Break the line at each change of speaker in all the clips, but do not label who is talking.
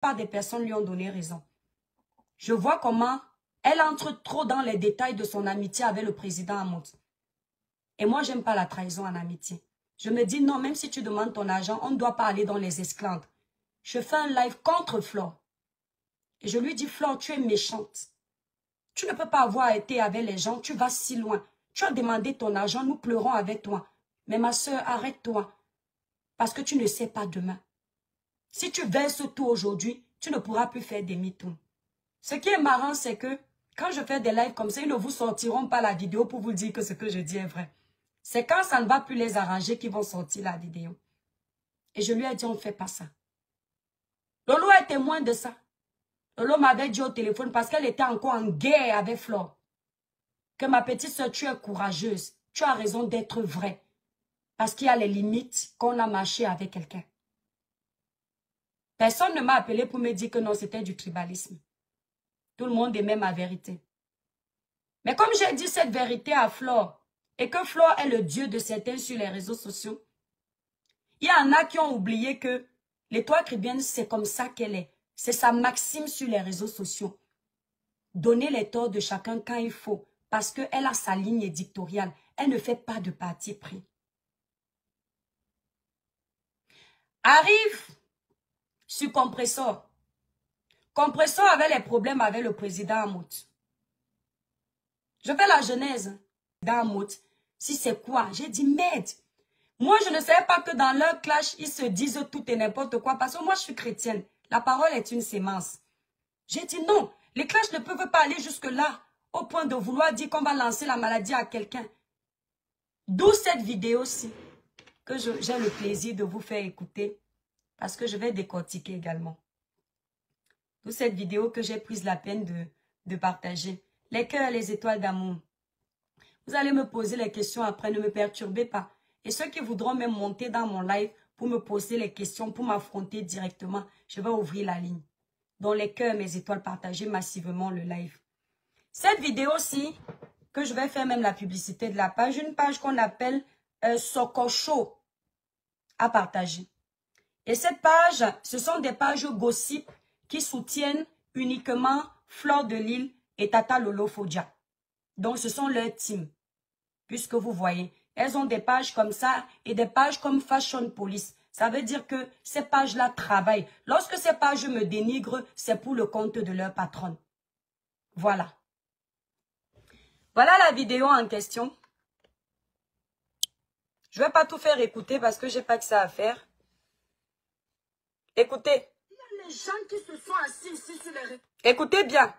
plupart des personnes lui ont donné raison. Je vois comment elle entre trop dans les détails de son amitié avec le président Hamoud. Et moi, j'aime pas la trahison en amitié. Je me dis, non, même si tu demandes ton argent, on ne doit pas aller dans les esclandres. Je fais un live contre Flore. Et je lui dis, Flore, tu es méchante. Tu ne peux pas avoir été avec les gens, tu vas si loin. Tu as demandé ton argent, nous pleurons avec toi. Mais ma soeur, arrête-toi. Parce que tu ne sais pas demain. Si tu verses tout aujourd'hui, tu ne pourras plus faire demi-tour. Ce qui est marrant, c'est que quand je fais des lives comme ça, ils ne vous sortiront pas la vidéo pour vous dire que ce que je dis est vrai. C'est quand ça ne va plus les arranger qu'ils vont sortir la vidéo. Et je lui ai dit, on ne fait pas ça. Lolo est témoin de ça. Lolo m'avait dit au téléphone parce qu'elle était encore en guerre avec Flore. Que ma petite soeur, tu es courageuse. Tu as raison d'être vraie. Parce qu'il y a les limites qu'on a marché avec quelqu'un. Personne ne m'a appelé pour me dire que non, c'était du tribalisme. Tout le monde aimait ma vérité. Mais comme j'ai dit cette vérité à Flore, et que Flore est le dieu de certains sur les réseaux sociaux, il y en a qui ont oublié que l'étoile chrétienne, c'est comme ça qu'elle est. C'est sa maxime sur les réseaux sociaux. Donner les torts de chacun quand il faut, parce qu'elle a sa ligne éditoriale. Elle ne fait pas de parti pris. Arrive sur Compressor. Compressor avait les problèmes avec le président Hamoud. Je fais la genèse d'Hamoud. Si c'est quoi? J'ai dit merde. Moi, je ne savais pas que dans leur clash, ils se disent tout et n'importe quoi. Parce que moi, je suis chrétienne. La parole est une sémence. J'ai dit non. Les clashs ne peuvent pas aller jusque-là. Au point de vouloir dire qu'on va lancer la maladie à quelqu'un. D'où cette vidéo-ci. Que j'ai le plaisir de vous faire écouter. Parce que je vais décortiquer également. D'où cette vidéo que j'ai prise la peine de partager. Les cœurs, les étoiles d'amour. Vous allez me poser les questions après, ne me perturbez pas. Et ceux qui voudront même monter dans mon live pour me poser les questions, pour m'affronter directement, je vais ouvrir la ligne. Dans les cœurs, mes étoiles, partagez massivement le live. Cette vidéo-ci, que je vais faire même la publicité de la page, une page qu'on appelle Sokocho à partager. Et cette page, ce sont des pages gossip qui soutiennent uniquement Flore de Lille et Tata Lolo Fodja. Donc, ce sont leurs teams. Puisque vous voyez, elles ont des pages comme ça et des pages comme Fashion Police. Ça veut dire que ces pages-là travaillent. Lorsque ces pages me dénigrent, c'est pour le compte de leur patronne. Voilà. Voilà la vidéo en question. Je ne vais pas tout faire écouter parce que je n'ai pas que ça à faire. Écoutez.
Il y a les gens qui se sont assis ici sur les réseaux.
Écoutez bien.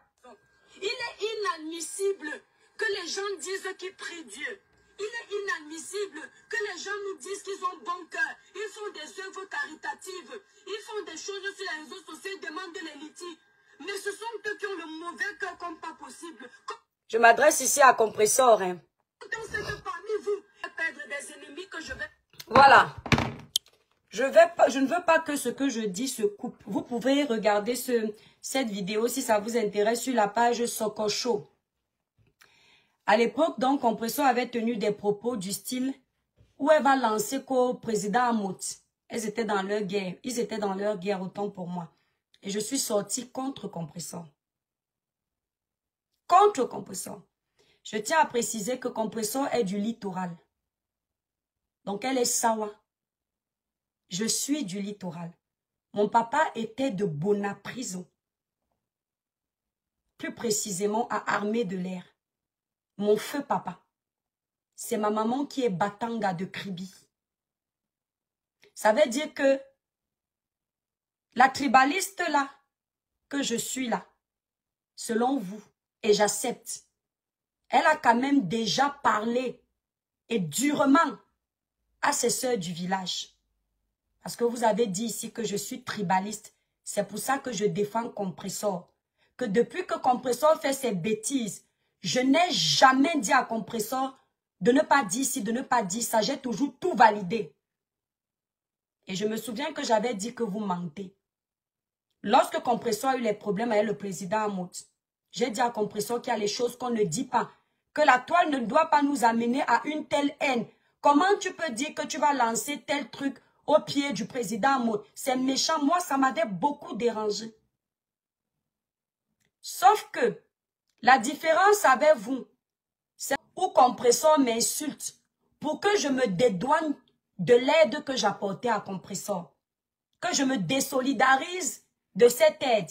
Il est inadmissible que les gens disent qu'ils prient Dieu. Il est inadmissible que les gens nous disent qu'ils ont bon cœur. Ils font des œuvres caritatives. Ils font des choses sur les réseaux sociaux. Ils demandent les litiges. Mais ce sont eux qui ont le mauvais cœur comme pas possible.
Je m'adresse ici à Compressor. Hein.
Donc c'est que parmi vous, perdre des ennemis que je vais...
Voilà. Je ne veux pas que ce que je dis se coupe. Vous pouvez regarder cette vidéo si ça vous intéresse sur la page Sokocho. À l'époque, donc, Compressor avait tenu des propos du style où elle va lancer qu'au président Hamoud. Elles étaient dans leur guerre. Ils étaient dans leur guerre autant pour moi. Et je suis sortie contre Compressor. Contre Compressor. Je tiens à préciser que Compressor est du littoral. Donc, elle est Sawa. Je suis du littoral. Mon papa était de Bonaprison. Plus précisément à Armée de l'air. Mon feu papa. C'est ma maman qui est Batanga de Kribi. Ça veut dire que la tribaliste là, que je suis là, selon vous, et j'accepte, elle a quand même déjà parlé et durement à ses sœurs du village. Parce que vous avez dit ici que je suis tribaliste. C'est pour ça que je défends Compressor. Que depuis que Compressor fait ses bêtises, je n'ai jamais dit à Compressor de ne pas dire ci, de ne pas dire ça. J'ai toujours tout validé. Et je me souviens que j'avais dit que vous mentez. Lorsque Compressor a eu les problèmes avec le président Hamoud, j'ai dit à Compressor qu'il y a les choses qu'on ne dit pas. Que la toile ne doit pas nous amener à une telle haine. Comment tu peux dire que tu vas lancer tel truc au pied du président Mout. C'est méchant. Moi, ça m'avait beaucoup dérangé. Sauf que la différence avec vous, c'est où Compressor m'insulte pour que je me dédouane de l'aide que j'apportais à Compressor. Que je me désolidarise de cette aide.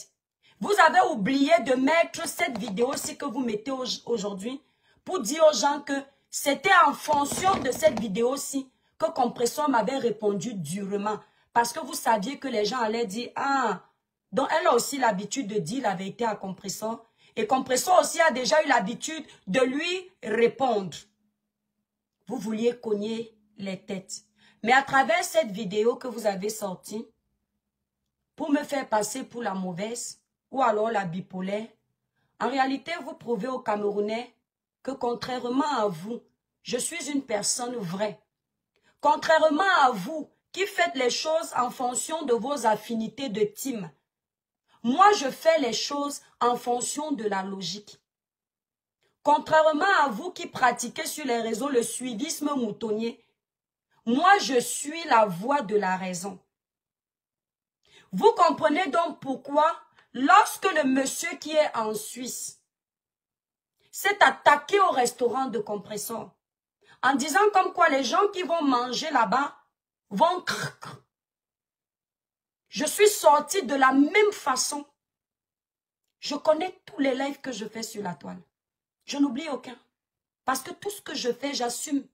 Vous avez oublié de mettre cette vidéo-ci que vous mettez aujourd'hui pour dire aux gens que c'était en fonction de cette vidéo-ci que Compressor m'avait répondu durement. Parce que vous saviez que les gens allaient dire, ah, donc elle a aussi l'habitude de dire la vérité à Compressor. Et Compressor aussi a déjà eu l'habitude de lui répondre. Vous vouliez cogner les têtes. Mais à travers cette vidéo que vous avez sortie, pour me faire passer pour la mauvaise ou alors la bipolaire, en réalité, vous prouvez aux Camerounais que contrairement à vous, je suis une personne vraie. Contrairement à vous, qui faites les choses en fonction de vos affinités de team, moi, je fais les choses en fonction de la logique. Contrairement à vous qui pratiquez sur les réseaux le suivisme moutonnier, moi, je suis la voix de la raison. Vous comprenez donc pourquoi, lorsque le monsieur qui est en Suisse s'est attaqué au restaurant de Compressor, en disant comme quoi les gens qui vont manger là-bas vont crrr. Je suis sortie de la même façon. Je connais tous les lives que je fais sur la toile. Je n'oublie aucun. Parce que tout ce que je fais, j'assume.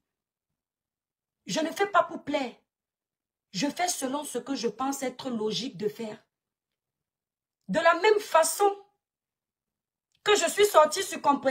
Je ne fais pas pour plaire. Je fais selon ce que je pense être logique de faire. De la même façon que je suis sortie sur Compressor.